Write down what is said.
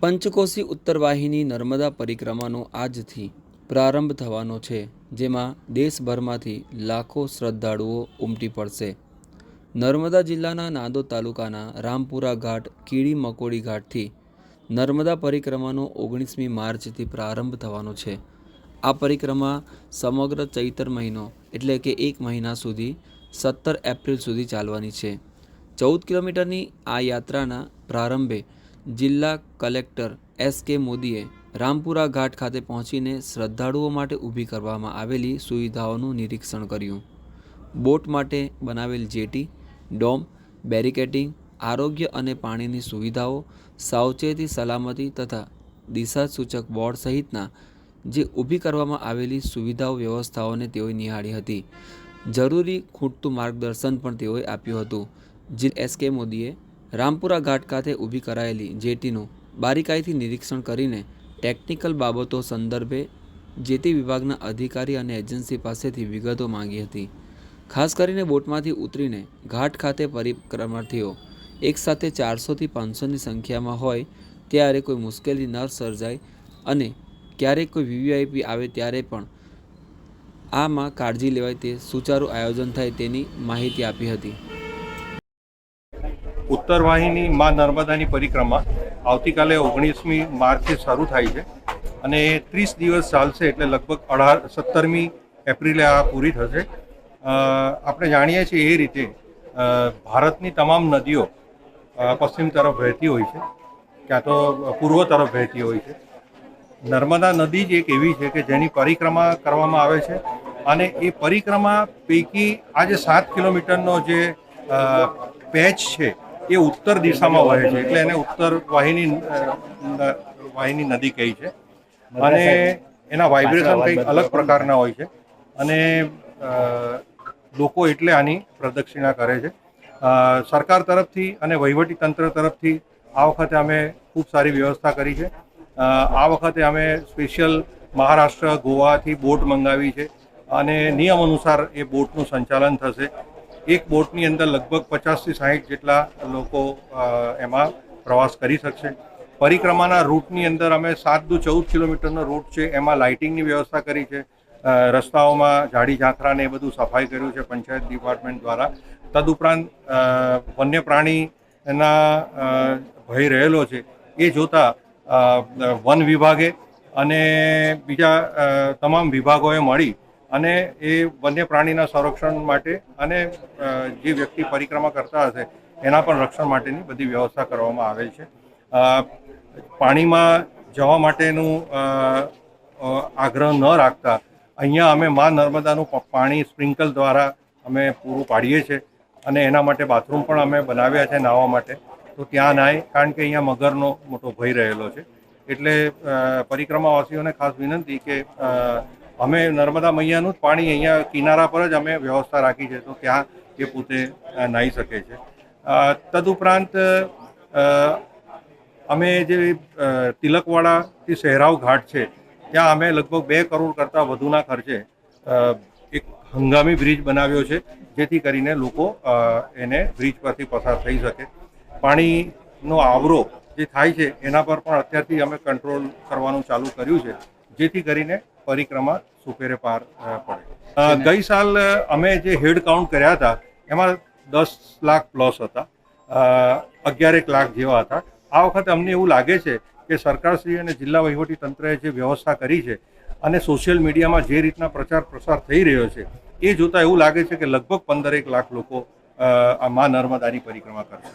પંચકોશી ઉત્તર વાહિની નર્મદા પરિક્રમાનો આજથી પ્રારંભ થવાનો છે, જેમાં દેશભરમાંથી લાખો શ્રદ્ધાળુઓ ઉમટી પડશે. નર્મદા જિલ્લાના નાંદોદ તાલુકાના રામપુરા ઘાટ કીડી મકોડી ઘાટથી નર્મદા પરિક્રમાનો 19મી માર્ચથી પ્રારંભ થવાનો છે. આ પરિક્રમા સમગ્ર ચૈત્ર મહિનો એટલે કે 1 મહિના સુધી 17 એપ્રિલ સુધી ચાલવાની છે. 14 કિલોમીટરની આ યાત્રાના પ્રારંભે જિલ્લા કલેક્ટર એસ.કે. મોદીએ રામપુરા ઘાટ ખાતે પહોંચીને શ્રદ્ધાળુઓ માટે ઊભી કરવામાં આવેલી સુવિધાઓનું નિરીક્ષણ કર્યું. બોટ માટે બનાવેલ જેટી, ડોમ, બેરિકેડિંગ, આરોગ્ય અને પાણીની સુવિધાઓ, સાવચેતી, સલામતી તથા દિશાસૂચક બોર્ડ સહિતના જે ઊભી કરવામાં આવેલી સુવિધાઓ વ્યવસ્થાઓને તેઓએ નિહાળી હતી. જરૂરી ખૂટતું માર્ગદર્શન પણ તેઓએ આપ્યું હતું. એસ.કે. મોદીએ રામપુરા ઘાટ ખાતે ઊભી કરાયેલી જેટીનું બારીકાઈથી નિરીક્ષણ કરીને ટેકનિકલ બાબતો સંદર્ભે જે તે વિભાગના અધિકારી અને એજન્સી પાસેથી વિગતો માંગી હતી. ખાસ કરીને બોટમાંથી ઉતરીને ઘાટ ખાતે પરિક્રમાર્થીઓ એકસાથે 400થી 500ની સંખ્યામાં હોય ત્યારે કોઈ મુશ્કેલી ન સર્જાય અને ક્યારેક કોઈ વીવીઆઈપી આવે ત્યારે પણ આમાં કાળજી લેવાય તે સુચારું આયોજન થાય તેની માહિતી આપી હતી. ઉત્તર વાહિની માં નર્મદાની પરિક્રમા આવતીકાલે 19મી માર્ચથી શરૂ થાય છે અને 30 દિવસ ચાલશે, એટલે લગભગ 17મી એપ્રિલે આ પૂરી થશે. આપણે જાણીએ છીએ એ રીતે ભારતની તમામ નદીઓ પશ્ચિમ તરફ વહેતી હોય છે, ક્યાં તો પૂર્વ તરફ વહેતી હોય છે. નર્મદા નદી જ એક એવી છે કે જેની પરિક્રમા કરવામાં આવે છે અને એ પરિક્રમા પૈકી આ જે 7 કિલોમીટરનો જે પેચ છે એ ઉત્તર દિશામાં વહે છે, એટલે એને ઉત્તર વાહિની નદી કહી છે અને એના વાઇબ્રેશન કંઈક અલગ પ્રકારના હોય છે અને લોકો એટલે આની પ્રદક્ષિણા કરે છે. સરકાર તરફથી અને વહીવટી તંત્ર તરફથી આ વખતે અમે ખૂબ સારી વ્યવસ્થા કરી છે. આ વખતે અમે સ્પેશિયલ મહારાષ્ટ્ર, ગોવાથી બોટ મંગાવી છે અને નિયમ અનુસાર એ બોટનું સંચાલન થશે. એક બોટની અંદર લગભગ 50થી 60 જેટલા લોકો એમાં પ્રવાસ કરી શકશે. પરિક્રમાના રૂટની અંદર અમે 7 દુ 14 કિલોમીટરનો રૂટ છે, એમાં લાઇટિંગની વ્યવસ્થા કરી છે. રસ્તાઓમાં ઝાડી ઝાંખરાને એ બધું સફાઈ કર્યું છે પંચાયત ડિપાર્ટમેન્ટ દ્વારા. તદુપરાંત વન્ય પ્રાણીના ભય રહેલો છે એ જોતાં વન વિભાગે અને બીજા તમામ વિભાગોએ મળી અને એ વન્ય પ્રાણીના સંરક્ષણ માટે અને જે વ્યક્તિ પરિક્રમા કરતા હશે એના પણ રક્ષણ માટેની બધી વ્યવસ્થા કરવામાં આવેલ છે. પાણીમાં જવા માટેનું આગ્રહ ન રાખતા અહીંયા અમે મા નર્મદાનું પાણી સ્પ્રિંકલ દ્વારા અમે પૂરું પાડીએ છીએ અને એના માટે બાથરૂમ પણ અમે બનાવ્યા છે નાહવા માટે. તો ત્યાં નાય, કારણ કે અહીંયા મગરનો મોટો ભય રહેલો છે. એટલે પરિક્રમાવાસીઓને ખાસ વિનંતી કે અમે નર્મદા મૈયાનું જ પાણી અહીંયા કિનારા પર જ અમે વ્યવસ્થા રાખી છે, તો ત્યાં એ પોતે નાહી શકે છે. તદુપરાંત અમે જે તિલકવાડાથી સહેરાવ ઘાટ છે ત્યાં અમે લગભગ 2 કરોડ કરતાં વધુના ખર્ચે એક હંગામી બ્રિજ બનાવ્યો છે, જેથી કરીને લોકો એને બ્રિજ પરથી પસાર થઈ શકે. પાણીનો આવરો જે થાય છે એના પર પણ અત્યારથી અમે કંટ્રોલ કરવાનું ચાલુ કર્યું છે, જેથી કરીને પરિક્રમા સુપેરે પાર પડે. ગઈ સાલ અમે જે હેડ કાઉન્ટ કર્યા હતા એમાં 10 લાખ પ્લસ હતા, 11 લાખ જેવા હતા. આ વખતે અમને એવું લાગે છે કે સરકારશ્રી અને જિલ્લા વહીવટી તંત્રએ જે વ્યવસ્થા કરી છે અને સોશિયલ મીડિયામાં જે રીતના પ્રચાર પ્રસાર થઈ રહ્યો છે એ જોતાં એવું લાગે છે કે લગભગ 15 લાખ લોકો આ મા નર્મદાની પરિક્રમા કરશે.